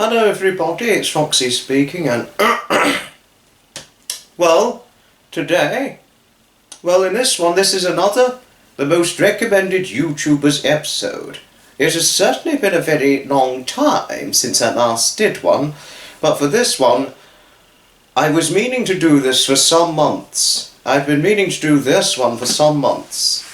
Hello everybody, it's Foxy speaking, and well, today, in this one, this is another, the most recommended YouTubers episode. It has certainly been a very long time since I last did one, but for this one, I was meaning to do this for some months. I've been meaning to do this one for some months,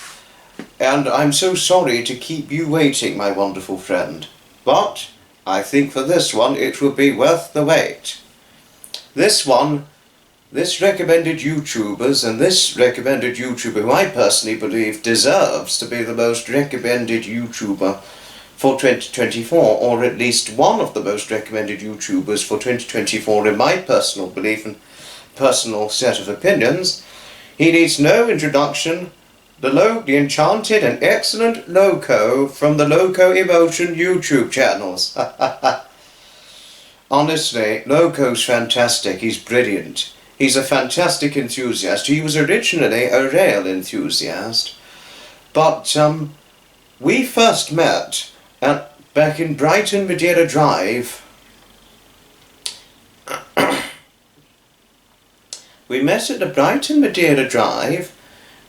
and I'm so sorry to keep you waiting, my wonderful friend, but I think for this one it will be worth the wait. This recommended YouTubers, and this recommended YouTuber who I personally believe deserves to be the most recommended YouTuber for 2024, or at least one of the most recommended YouTubers for 2024 in my personal belief and personal set of opinions. He needs no introduction. The enchanted and excellent Locoe from the Locoemotion YouTube channels. Honestly, Locoe's fantastic. He's brilliant. He's a fantastic enthusiast. He was originally a rail enthusiast, but we first met back in Brighton Madeira Drive. We met at the Brighton Madeira Drive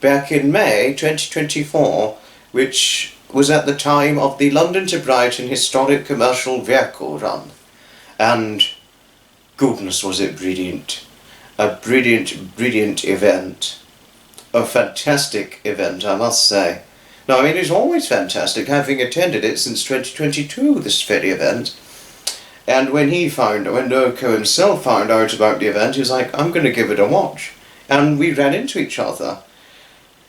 back in May 2024, which was at the time of the London to Brighton Historic Commercial Vehicle Run. And goodness, was it brilliant. A brilliant, brilliant event. A fantastic event, I must say. Now, I mean, it's always fantastic, having attended it since 2022, this very event. And when Locoe himself found out about the event, he was like, I'm going to give it a watch. And we ran into each other.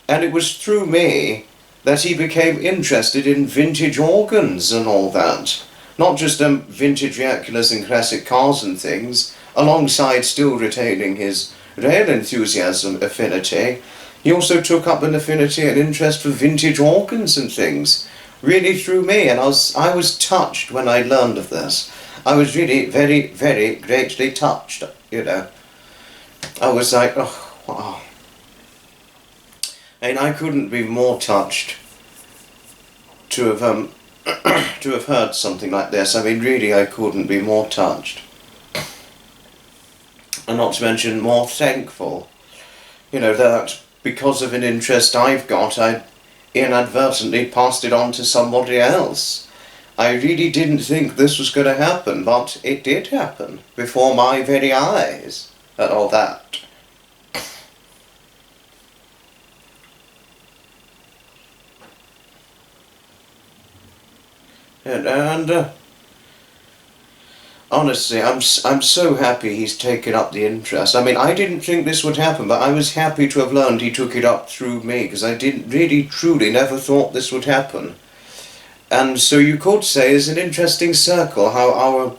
And it was through me that he became interested in vintage organs and all that. Not just vintage Hercules and classic cars and things, alongside still retaining his rail enthusiasm affinity. He also took up an affinity and interest for vintage organs and things, really through me, and I was touched when I learned of this. I was really very, very greatly touched, you know. I was like, oh, wow. And I couldn't be more touched to have to have heard something like this. I mean, really, I couldn't be more touched, and not to mention more thankful. You know, that because of an interest I've got, I inadvertently passed it on to somebody else. I really didn't think this was going to happen, but it did happen before my very eyes, and all that. And honestly, I'm so happy he's taken up the interest. I mean, I didn't think this would happen, but I was happy to have learned he took it up through me, because I didn't really, truly never thought this would happen. And so you could say it's an interesting circle how our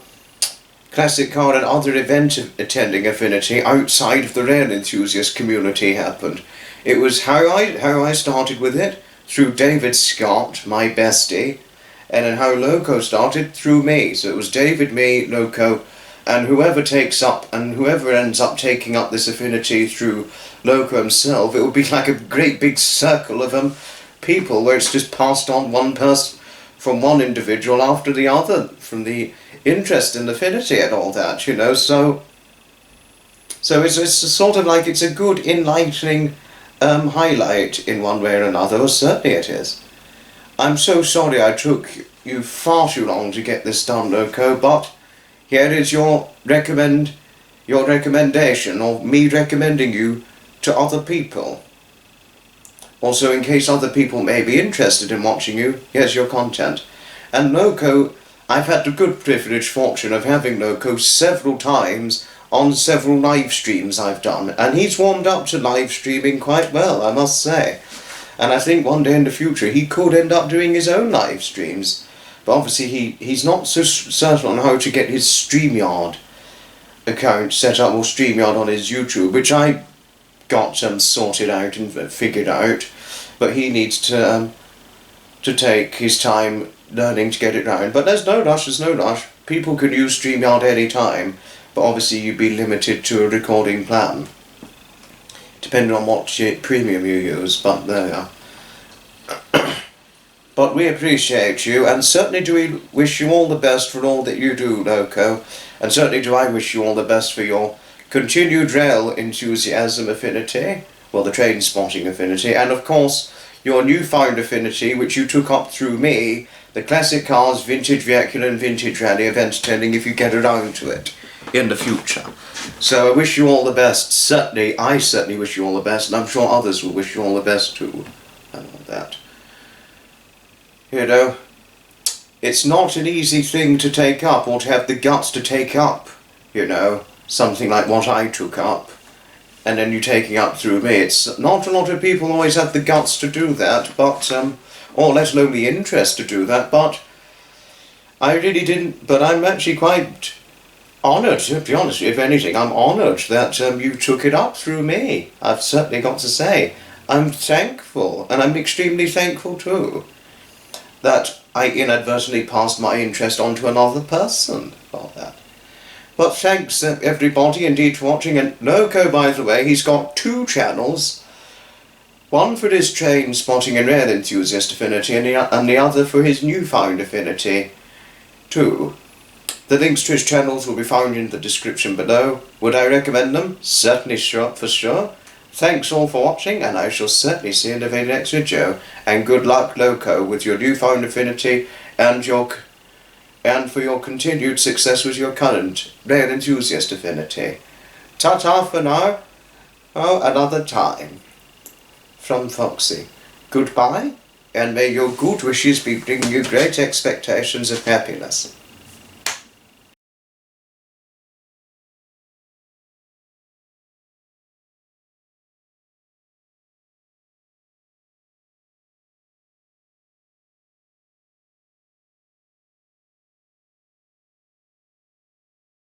classic car and other event attending affinity outside of the rail enthusiast community happened. It was how I started with it, through David Scott, my bestie, and then how Locoe started through me. So it was David, me, Locoe, and whoever ends up taking up this affinity through Locoe himself, it would be like a great big circle of people where it's just passed on one person from one individual after the other, from the interest and affinity and all that, you know. So it's sort of like it's a good enlightening highlight in one way or another, or certainly it is. I'm so sorry I took you far too long to get this done, Locoe, but here is your recommendation, or me recommending you to other people. Also, in case other people may be interested in watching you, here's your content. And Locoe, I've had the good fortune of having Locoe several times on several live streams I've done, and he's warmed up to live streaming quite well, I must say. And I think one day in the future he could end up doing his own live streams. But obviously he's not so certain on how to get his StreamYard account set up, or StreamYard on his YouTube, which I got sorted out and figured out. But he needs to take his time learning to get it round. But there's no rush. People can use StreamYard any time, but obviously you'd be limited to a recording plan, depending on what premium you use, but there you are. But we appreciate you, and certainly do we wish you all the best for all that you do, Locoe, and certainly do I wish you all the best for your continued rail enthusiasm affinity, well, the train spotting affinity, and of course your newfound affinity which you took up through me, the classic cars, vintage vehicle and vintage rally of entertaining if you get around to it in the future. So I wish you all the best. Certainly, I certainly wish you all the best, and I'm sure others will wish you all the best too, and all that. You know, it's not an easy thing to take up, or to have the guts to take up, you know, something like what I took up, and then you taking up through me. It's not a lot of people always have the guts to do that, but, or let alone the interest to do that, but I really didn't, but I'm actually quite honoured, to be honest, if anything, I'm honoured that you took it up through me. I've certainly got to say, I'm thankful, and I'm extremely thankful too, that I inadvertently passed my interest on to another person for that. But thanks everybody indeed for watching, and Locoe, by the way, he's got 2 channels, one for his train spotting and rail enthusiast affinity, and the other for his newfound affinity too. The links to his channels will be found in the description below. Would I recommend them? Certainly, sure, for sure. Thanks all for watching, and I shall certainly see you in the very next video. And good luck, Locoe, with your newfound affinity and for your continued success with your current rail enthusiast affinity. Ta-ta for now. Oh, another time. From Foxy. Goodbye, and may your good wishes be bringing you great expectations of happiness.